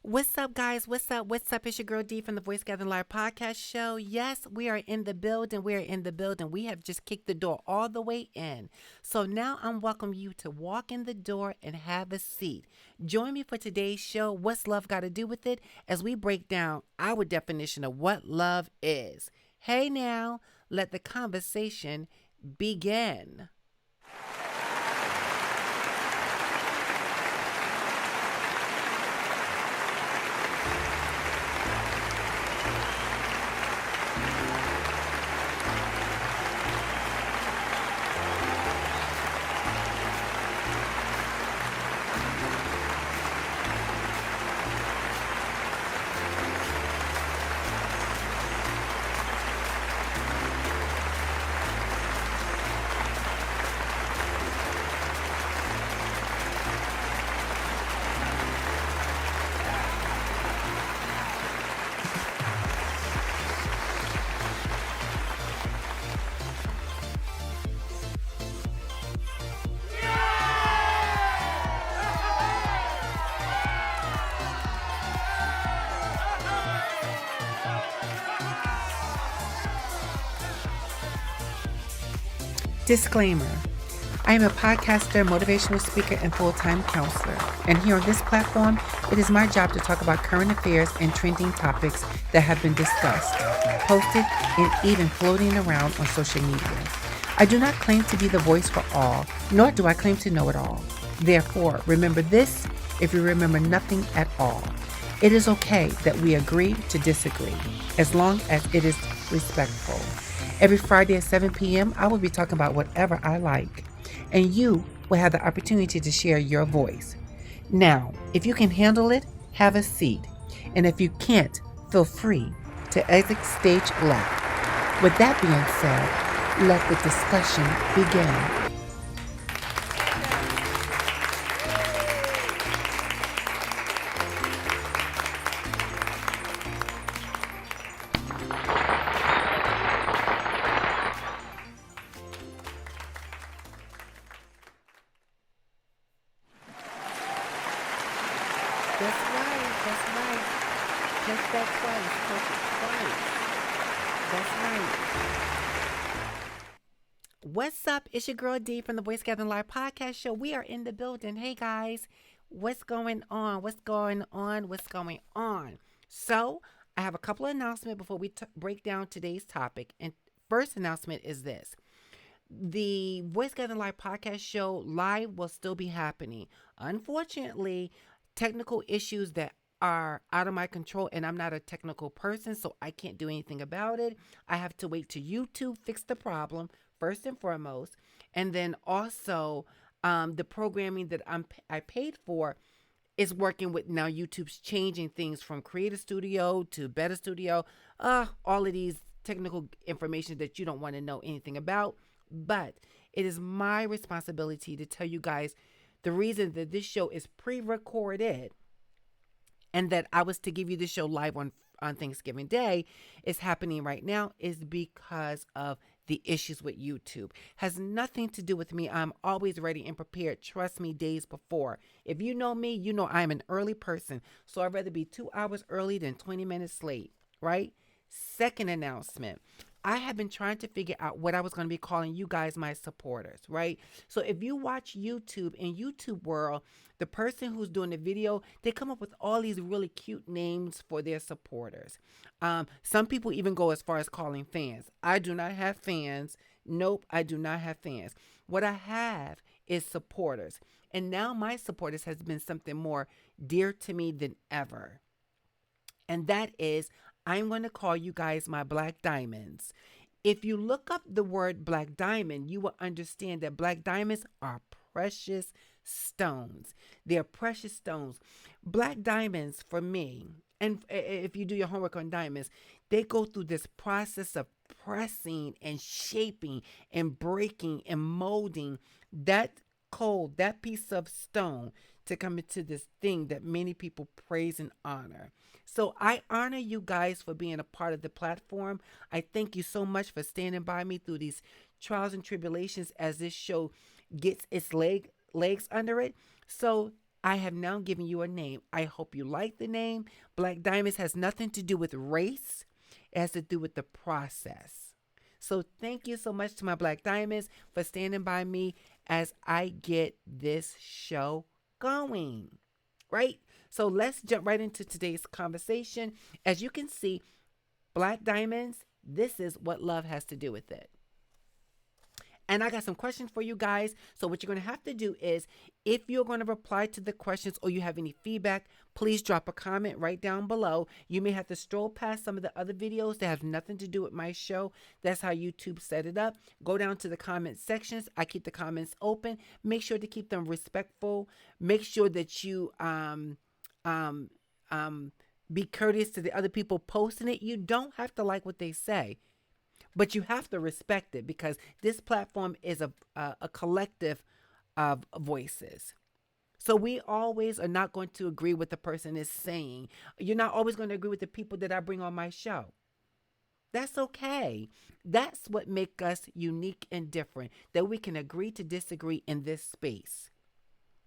What's up, guys? What's up? What's up? It's your girl D from the Voice Gathering Live podcast show. Yes, we are in the building. We are in the building. We have just kicked the door all the way in. So now I'm welcoming you to walk in the door and have a seat. Join me for today's show. What's love got to do with it? As we break down our definition of what love is. Hey, now, let the conversation begin. Disclaimer: I am a podcaster, motivational speaker, and full-time counselor. And here on this platform, it is my job to talk about current affairs and trending topics that have been discussed, posted, and even floating around on social media. I do not claim to be the voice for all, nor do I claim to know it all. Therefore, remember this if you remember nothing at all. It is okay that we agree to disagree, as long as it is respectful. Every Friday at 7 p.m., I will be talking about whatever I like, and you will have the opportunity to share your voice. Now, if you can handle it, have a seat, and if you can't, feel free to exit stage left. With that being said, let the discussion begin. That's right, that's right. Catch that twice, catch it twice. That's right. What's up? It's your girl D from the Voice Gathering Live podcast show. We are in the building. Hey guys, what's going on? What's going on? What's going on? So, I have a couple of announcements before we break down today's topic. And first announcement is this: the Voice Gathering Live podcast show live will still be happening. Unfortunately, technical issues that are out of my control, and I'm not a technical person, so I can't do anything about it. I have to wait to YouTube fix the problem first and foremost, and then also the programming that I paid for is working with now. YouTube's changing things from Creator Studio to Better Studio. All of these technical information that you don't want to know anything about. But it is my responsibility to tell you guys the reason that this show is pre-recorded and that I was to give you the show live on Thanksgiving Day is happening right now is because of the issues with YouTube. Has nothing to do with me. I'm always ready and prepared. Trust me, days before. If you know me, you know I'm an early person. So I'd rather be 2 hours early than 20 minutes late, right? Second announcement: I have been trying to figure out what I was going to be calling you guys my supporters, right? So if you watch YouTube, in YouTube world, the person who's doing the video, they come up with all these really cute names for their supporters. Some people even go as far as calling fans. I do not have fans. Nope, I do not have fans. What I have is supporters. And now my supporters has been something more dear to me than ever. And that is, I'm going to call you guys my black diamonds. If you look up the word black diamond, you will understand that black diamonds are precious stones. They're precious stones. Black diamonds, for me, and if you do your homework on diamonds, they go through this process of pressing and shaping and breaking and molding that that piece of stone to come into this thing that many people praise and honor. So I honor you guys for being a part of the platform. I thank you so much for standing by me through these trials and tribulations as this show gets its legs under it. So I have now given you a name. I hope you like the name. Black Diamonds has nothing to do with race, it has to do with the process. So thank you so much to my Black Diamonds for standing by me as I get this show going. Right? So let's jump right into today's conversation. As you can see, Black Diamonds, this is what love has to do with it. And I got some questions for you guys. So, what you're going to have to do is, if you're going to reply to the questions or you have any feedback, please drop a comment right down below. You may have to stroll past some of the other videos that have nothing to do with my show. That's how YouTube set it up. Go down to the comment sections. I keep the comments open. Make sure to keep them respectful. Make sure that you um, be courteous to the other people posting it. You don't have to like what they say, but you have to respect it because this platform is a collective of voices. So we always are not going to agree with the person is saying. You're not always going to agree with the people that I bring on my show. That's okay. That's what makes us unique and different, that we can agree to disagree in this space.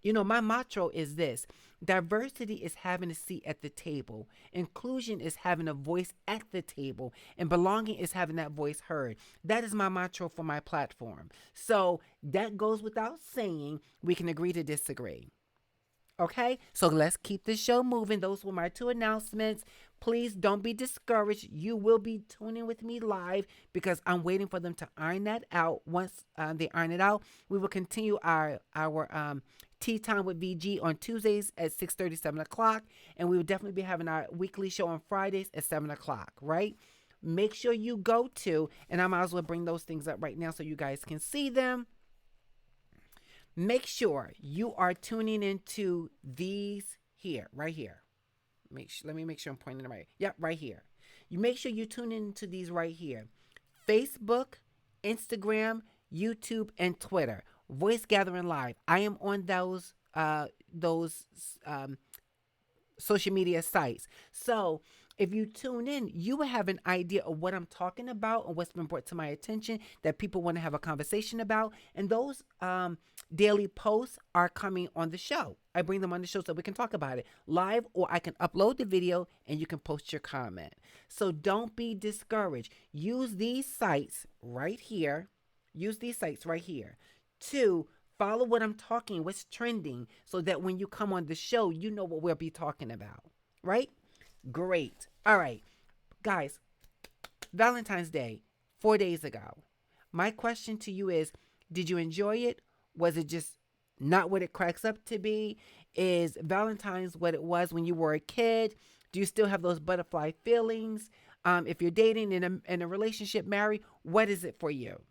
You know, my motto is this: diversity is having a seat at the table, inclusion is having a voice at the table, and belonging is having that voice heard. That is my motto for my platform. So that goes without saying. We can agree to disagree. Okay, so let's keep the show moving. Those were my two announcements. Please don't be discouraged. You will be tuning with me live because I'm waiting for them to iron that out. Once they iron it out, we will continue our tea time with VG on Tuesdays at 6:30, 7 o'clock, and we will definitely be having our weekly show on Fridays at 7 o'clock. Right? Make sure you go to, and I might as well bring those things up right now so you guys can see them. Make sure you are tuning into these here, right here. Let me make sure I'm pointing them right. Yep, right here. You make sure you tune into these right here. Facebook, Instagram, YouTube, and Twitter. Voice Gathering Live. I am on those social media sites. So if you tune in, you will have an idea of what I'm talking about and what's been brought to my attention that people want to have a conversation about. And those daily posts are coming on the show. I bring them on the show so we can talk about it live, or I can upload the video and you can post your comment. So don't be discouraged. Use these sites right here. Use these sites right here to follow what I'm talking, what's trending, so that when you come on the show, you know what we'll be talking about. Right? Great. All right. Guys, Valentine's Day, 4 days ago. My question to you is, did you enjoy it? Was it just not what it cracks up to be? Is Valentine's what it was when you were a kid? Do you still have those butterfly feelings? If you're dating in a relationship, married, what is it for you?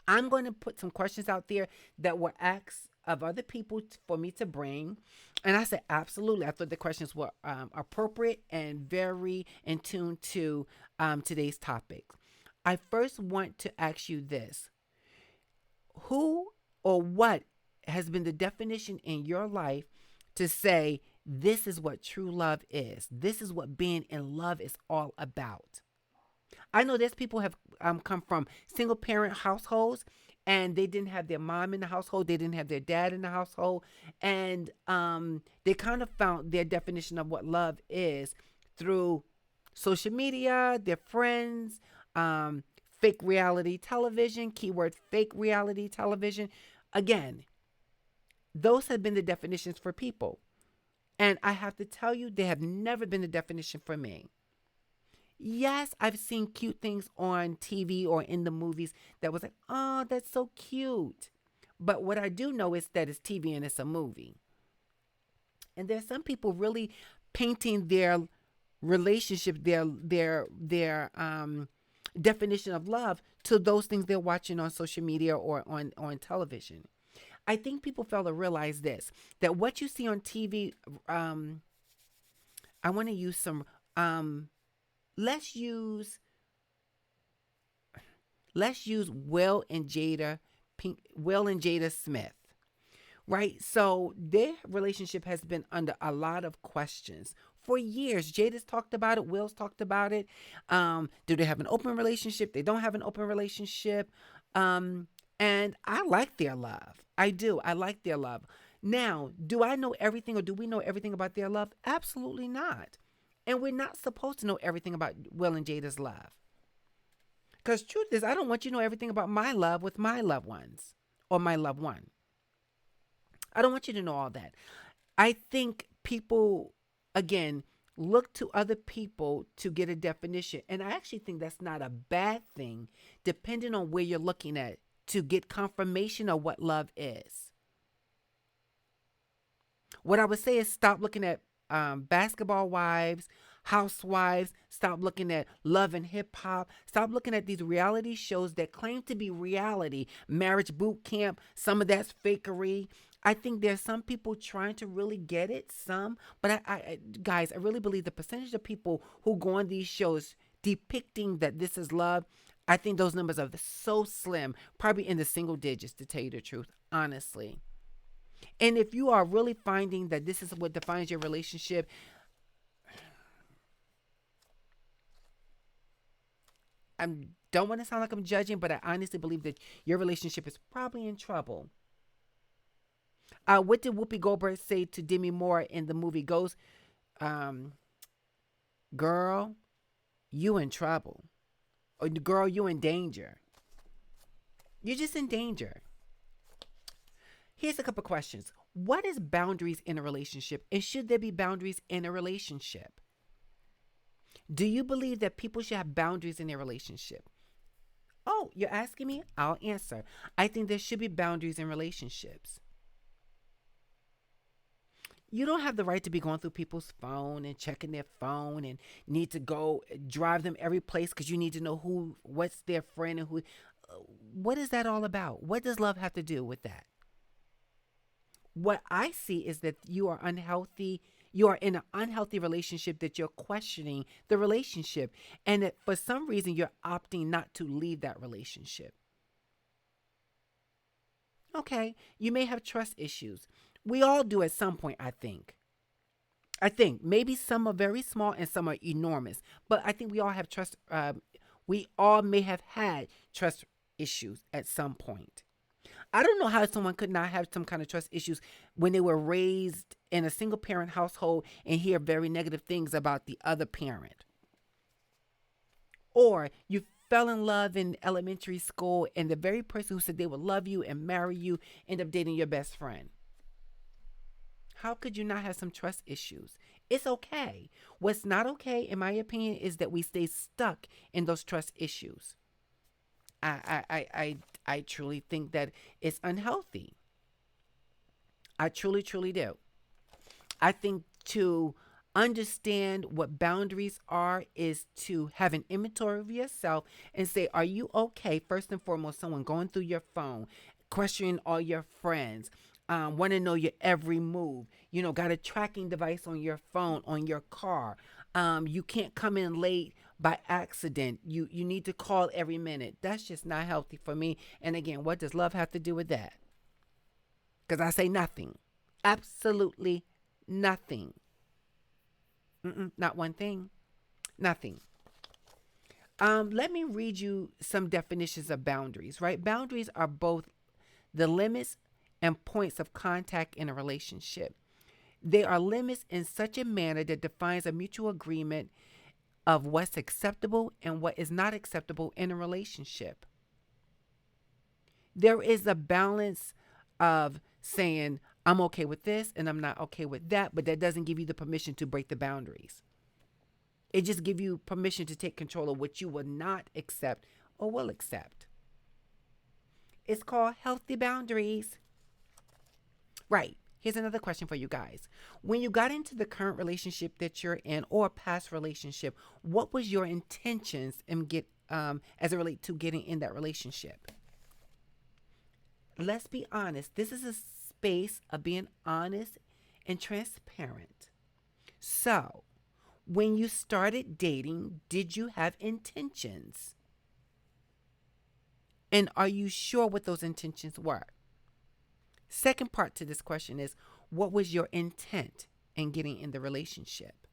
I'm going to put some questions out there that were asked of other people for me to bring. And I said, absolutely. I thought the questions were appropriate and very in tune to today's topic. I first want to ask you this. Who or what has been the definition in your life to say, this is what true love is? This is what being in love is all about. I know there's people have come from single parent households and they didn't have their mom in the household. They didn't have their dad in the household. And they kind of found their definition of what love is through social media, their friends, fake reality television, keyword fake reality television. Again, those have been the definitions for people. And I have to tell you, they have never been the definition for me. Yes, I've seen cute things on TV or in the movies that was like, oh, that's so cute. But what I do know is that it's TV and it's a movie. And there's some people really painting their relationship, their definition of love to those things they're watching on social media or on television. I think people fail to realize this, that what you see on TV, I want to use some, let's use Will and Jada Smith, right? So their relationship has been under a lot of questions for years. Jada's talked about it. Will's talked about it. Do they have an open relationship? They don't have an open relationship. And I like their love. I do. I like their love. Now, do I know everything or do we know everything about their love? Absolutely not. And we're not supposed to know everything about Will and Jada's love. Because truth is, I don't want you to know everything about my love with my loved ones or my loved one. I don't want you to know all that. I think people, again, look to other people to get a definition. And I actually think that's not a bad thing, depending on where you're looking at, to get confirmation of what love is. What I would say is stop looking at basketball wives, housewives, stop looking at love and hip hop, stop looking at these reality shows that claim to be reality, marriage boot camp, some of that's fakery. I think there's some people trying to really get it, but guys, I really believe the percentage of people who go on these shows depicting that this is love, I think those numbers are so slim, probably in the single digits, to tell you the truth, honestly. And if you are really finding that this is what defines your relationship, I don't want to sound like I'm judging, but I honestly believe that your relationship is probably in trouble. What did Whoopi Goldberg say to Demi Moore in the movie Ghost? Um, Girl, you in trouble. Or girl, you in danger. You're just in danger. Here's a couple questions. What is boundaries in a relationship? And should there be boundaries in a relationship? Do you believe that people should have boundaries in their relationship? Oh, you're asking me? I'll answer. I think there should be boundaries in relationships. You don't have the right to be going through people's phone and checking their phone and need to go drive them every place because you need to know what's their friend and who. What is that all about? What does love have to do with that? What I see is that you are unhealthy. You are in an unhealthy relationship, that you're questioning the relationship, and that for some reason you're opting not to leave that relationship. Okay, you may have trust issues. We all do at some point, I think. I think maybe some are very small and some are enormous, but I think we all have trust. We all may have had trust issues at some point. I don't know how someone could not have some kind of trust issues when they were raised in a single parent household and hear very negative things about the other parent. Or you fell in love in elementary school and the very person who said they would love you and marry you end up dating your best friend. How could you not have some trust issues? It's okay. What's not okay, in my opinion, is that we stay stuck in those trust issues. I truly think that it's unhealthy. I truly, truly do. I think to understand what boundaries are is to have an inventory of yourself and say, are you okay? First and foremost, someone going through your phone, questioning all your friends, want to know your every move. Got a tracking device on your phone, on your car. You can't come in late by accident. You need to call every minute. That's just not healthy for me. And again, what does love have to do with that? Because I say nothing. Absolutely nothing. Not one thing. Nothing. Let me read you some definitions of boundaries, right? Boundaries are both the limits and points of contact in a relationship. They are limits in such a manner that defines a mutual agreement of what's acceptable and what is not acceptable in a relationship. There is a balance of saying, I'm okay with this and I'm not okay with that, but that doesn't give you the permission to break the boundaries. It just gives you permission to take control of what you will not accept or will accept. It's called healthy boundaries. Right. Here's another question for you guys. When you got into the current relationship that you're in or a past relationship, what was your intentions as it relates to getting in that relationship? Let's be honest. This is a space of being honest and transparent. So, when you started dating, did you have intentions? And are you sure what those intentions were? Second part to this question is, what was your intent in getting in the relationship?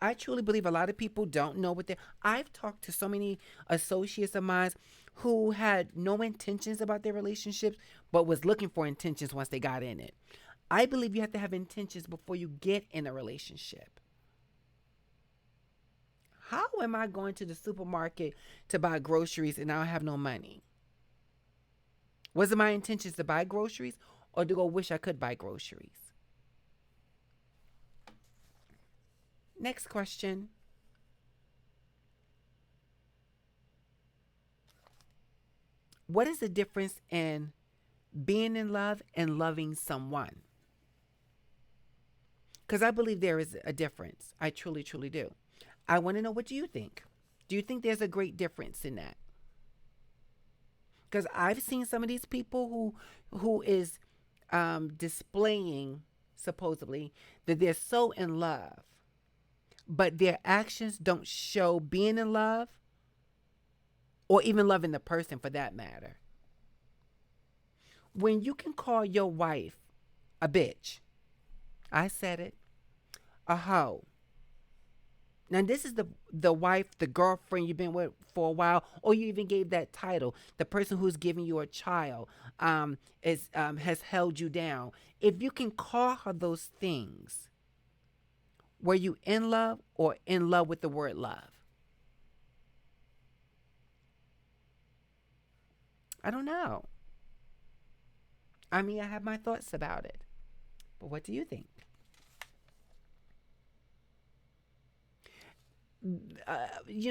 I truly believe a lot of people don't know what they. I've talked to so many associates of mine who had no intentions about their relationships, but was looking for intentions once they got in it. I believe you have to have intentions before you get in a relationship. How am I going to the supermarket to buy groceries and I don't have no money? Was it my intentions to buy groceries or to go wish I could buy groceries? Next question. What is the difference in being in love and loving someone? Because I believe there is a difference. I truly, truly do. I want to know, what do you think? Do you think there's a great difference in that? Because I've seen some of these people who is displaying supposedly that they're so in love, but their actions don't show being in love or even loving the person for that matter. When you can call your wife a bitch, I said it, a hoe. Now this is the wife, the girlfriend you've been with for a while, or you even gave that title. The person who's giving you a child is has held you down. If you can call her those things, were you in love or in love with the word love? I don't know. I mean, I have my thoughts about it, but what do you think?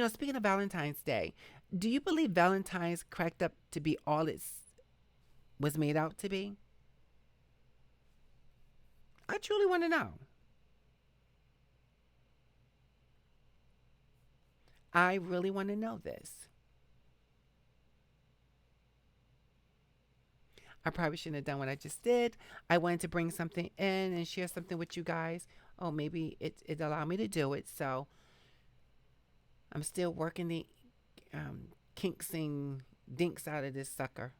Speaking of Valentine's Day, do you believe Valentine's cracked up to be all it was made out to be? I truly want to know. I really want to know this. I probably shouldn't have done what I just did. I wanted to bring something in and share something with you guys. Oh, maybe it allowed me to do it. So I'm still working the kinks and dinks out of this sucker.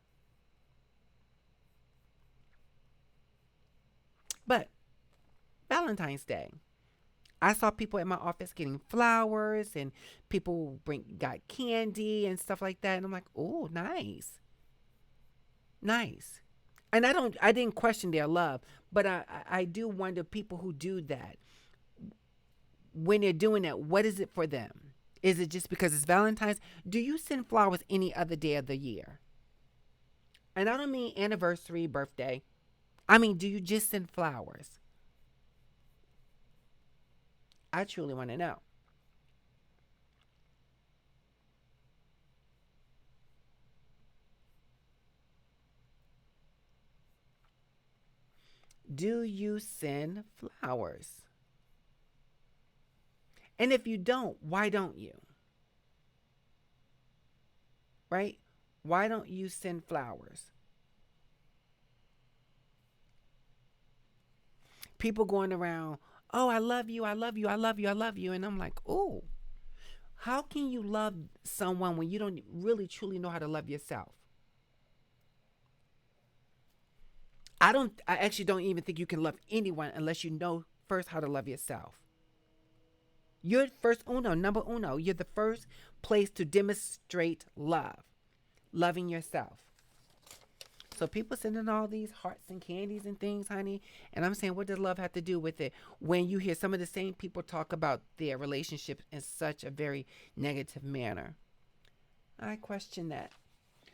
But Valentine's Day, I saw people in my office getting flowers and people bring got candy and stuff like that, and I'm like, oh, nice, nice. And I didn't question their love, but I do wonder people who do that when they're doing that. What is it for them? Is it just because it's Valentine's? Do you send flowers any other day of the year? And I don't mean anniversary, birthday. I mean, do you just send flowers? I truly want to know. Do you send flowers? And if you don't, why don't you? Right? Why don't you send flowers? People going around, oh, I love you, I love you, I love you, I love you. And I'm like, oh, how can you love someone when you don't really truly know how to love yourself? I actually don't even think you can love anyone unless you know first how to love yourself. You're first uno, number uno. You're the first place to demonstrate love, loving yourself. So people sending all these hearts and candies and things, honey. And I'm saying, what does love have to do with it? When you hear some of the same people talk about their relationships in such a very negative manner, I question that.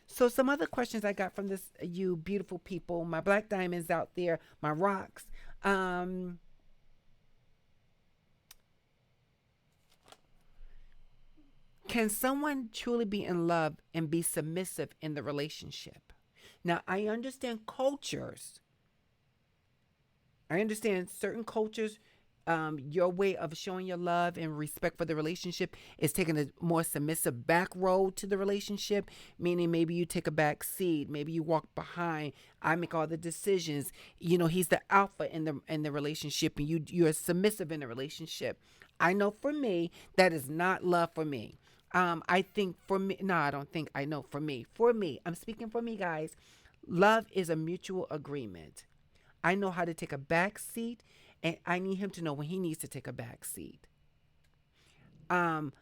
So some other questions I got from this, you beautiful people, my black diamonds out there, my rocks. Um, can someone truly be in love and be submissive in the relationship? Now I understand cultures. I understand certain cultures, your way of showing your love and respect for the relationship is taking a more submissive back road to the relationship, meaning maybe you take a back seat, maybe you walk behind. I make all the decisions. He's the alpha in the relationship, and you're submissive in the relationship. I know for me that is not love for me. I think for me, no, I don't think I know For me, I'm speaking for me, guys. Love is a mutual agreement. I know how to take a back seat, and I need him to know when he needs to take a back seat. Um,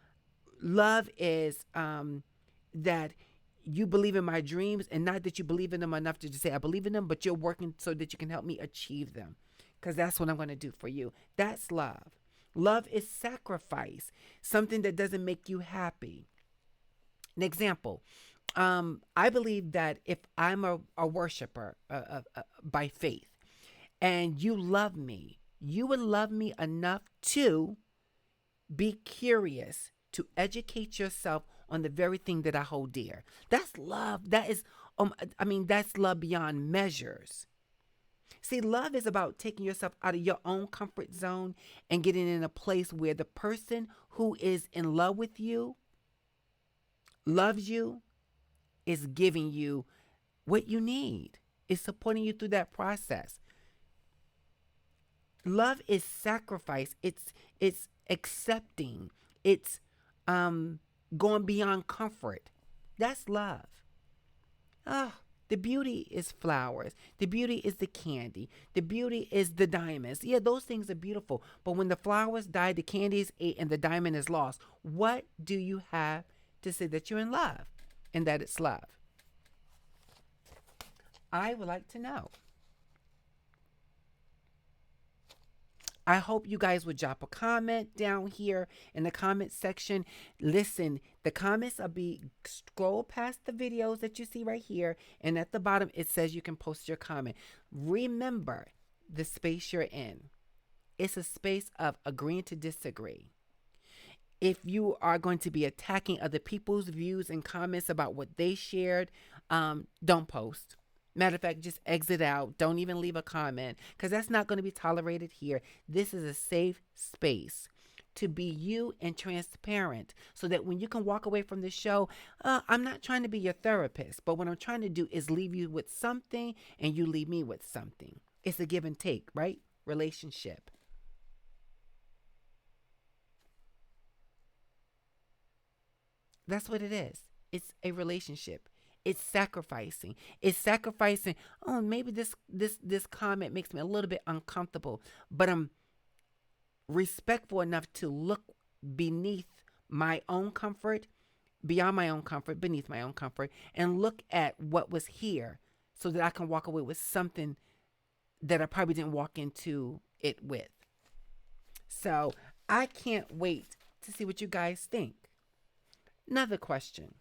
Love is that you believe in my dreams, and not that you believe in them enough to just say I believe in them, but you're working so that you can help me achieve them, because that's what I'm going to do for you. That's love. Love is sacrifice, something that doesn't make you happy. An example, I believe that if I'm a worshiper by faith, and you love me, you would love me enough to be curious, to educate yourself on the very thing that I hold dear. That's love. That is, that's love beyond measures. See, love is about taking yourself out of your own comfort zone and getting in a place where the person who is in love with you, loves you, is giving you what you need, is supporting you through that process. Love is sacrifice. It's accepting. It's um going beyond comfort. That's love. Oh, the beauty is flowers. The beauty is the candy. The beauty is the diamonds. Yeah, those things are beautiful. But when the flowers die, the candy is ate, and the diamond is lost, what do you have to say that you're in love and that it's love? I would like to know. I hope you guys would drop a comment down here in the comment section. Listen, the comments will be scroll past the videos that you see right here, and at the bottom it says you can post your comment. Remember the space you're in. It's a space of agreeing to disagree. If you are going to be attacking other people's views and comments about what they shared, don't post. Matter of fact, just exit out. Don't even leave a comment, because that's not going to be tolerated here. This is a safe space to be you and transparent, so that when you can walk away from the show, I'm not trying to be your therapist, but what I'm trying to do is leave you with something and you leave me with something. It's a give and take, right? Relationship. That's what it is. It's a relationship. It's sacrificing. It's sacrificing. Oh, maybe this comment makes me a little bit uncomfortable, but I'm respectful enough to look beneath my own comfort, beyond my own comfort, beneath my own comfort, and look at what was here, so that I can walk away with something that I probably didn't walk into it with. So I can't wait to see what you guys think. Another question.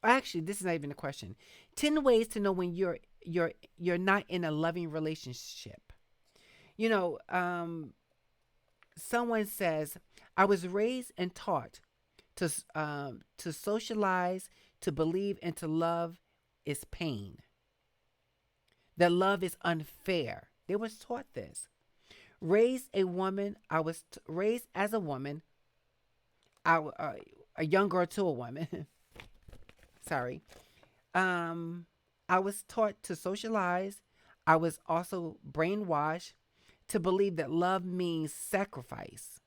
Actually, this is not even a question. 10 ways to know when you're not in a loving relationship. You know, someone says, I was raised and taught to socialize, to believe, and to love is pain. That love is unfair. They was taught this. Raised a woman, I was raised as a woman, a young girl to a woman. Sorry. Um, I was taught to socialize. I was also brainwashed to believe that love means sacrifice.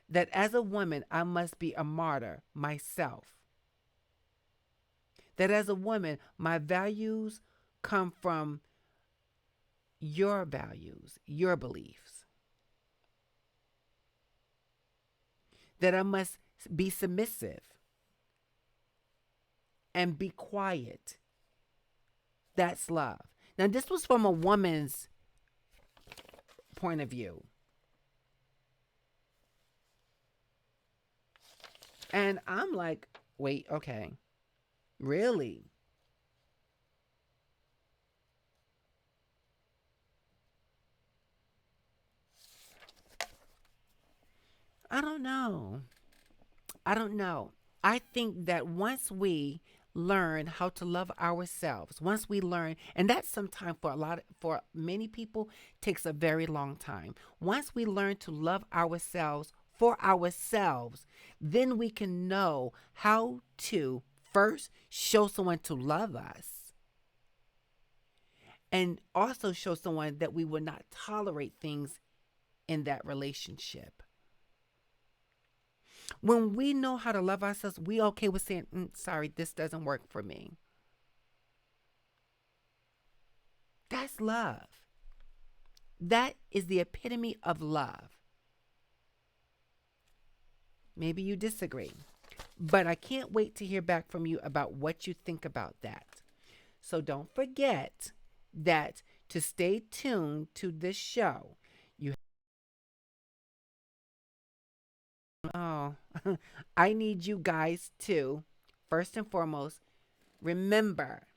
That as a woman, I must be a martyr myself. That as a woman, my values come from your values, your beliefs. That I must be submissive and be quiet. That's love. Now, this was from a woman's point of view. And I'm like, wait, okay. Really? I don't know. I don't know. I think that once we learn how to love ourselves, once we learn, and that's sometimes for many people takes a very long time. Once we learn to love ourselves for ourselves, then we can know how to first show someone to love us, and also show someone that we will not tolerate things in that relationship. When we know how to love ourselves, we okay with saying, sorry, this doesn't work for me. That's love. That is the epitome of love. Maybe you disagree, but I can't wait to hear back from you about what you think about that. So don't forget that to stay tuned to this show, you oh, I need you guys to first and foremost remember,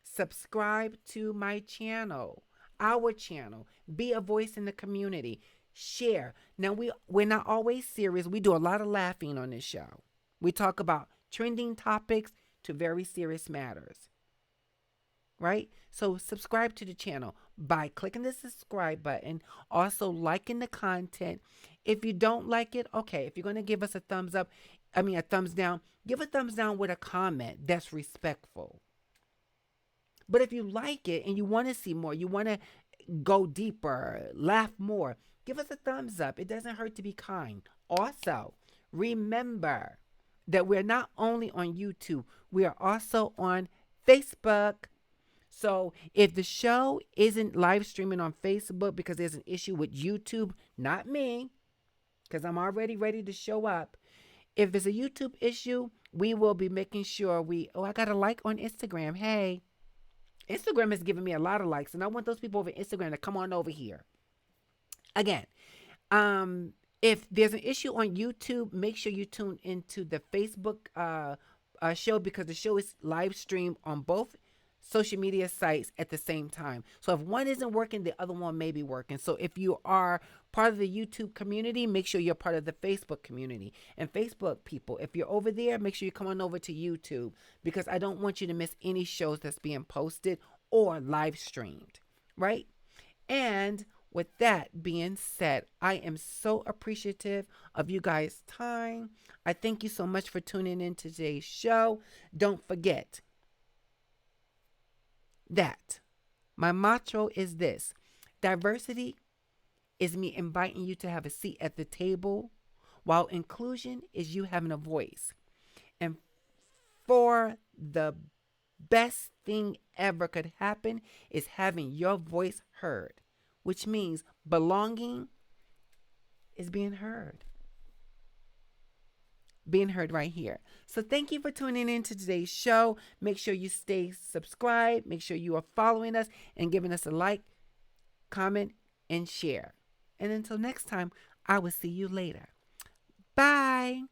subscribe to my channel, our channel. Be a voice in the community. Share. Now we're not always serious. We do a lot of laughing on this show. We talk about trending topics to very serious matters. Right? So subscribe to the channel by clicking the subscribe button, also liking the content. If you don't like it, okay, if you're going to give us a thumbs up, a thumbs down, give a thumbs down with a comment that's respectful. But if you like it and you want to see more, you want to go deeper, laugh more, give us a thumbs up. It doesn't hurt to be kind. Also, remember that we're not only on YouTube, we are also on Facebook. So if the show isn't live streaming on Facebook because there's an issue with YouTube, not me, because I'm already ready to show up. If there's a YouTube issue, we will be making sure I got a like on Instagram. Hey, Instagram is giving me a lot of likes, and I want those people over Instagram to come on over here. Again, if there's an issue on YouTube, make sure you tune into the Facebook show because the show is live streamed on both social media sites at the same time. So if one isn't working, the other one may be working. So if you are part of the YouTube community, make sure you're part of the Facebook community. And Facebook people, if you're over there, make sure you come on over to YouTube because I don't want you to miss any shows that's being posted or live streamed, right? And with that being said, I am so appreciative of you guys' time. I thank you so much for tuning in to today's show. Don't forget that my motto is this: diversity is me inviting you to have a seat at the table, while inclusion is you having a voice. And for the best thing ever could happen is having your voice heard, which means belonging is being heard. Being heard right here. So thank you for tuning in to today's show. Make sure you stay subscribed. Make sure you are following us and giving us a like, comment, and share. And until next time, I will see you later. Bye.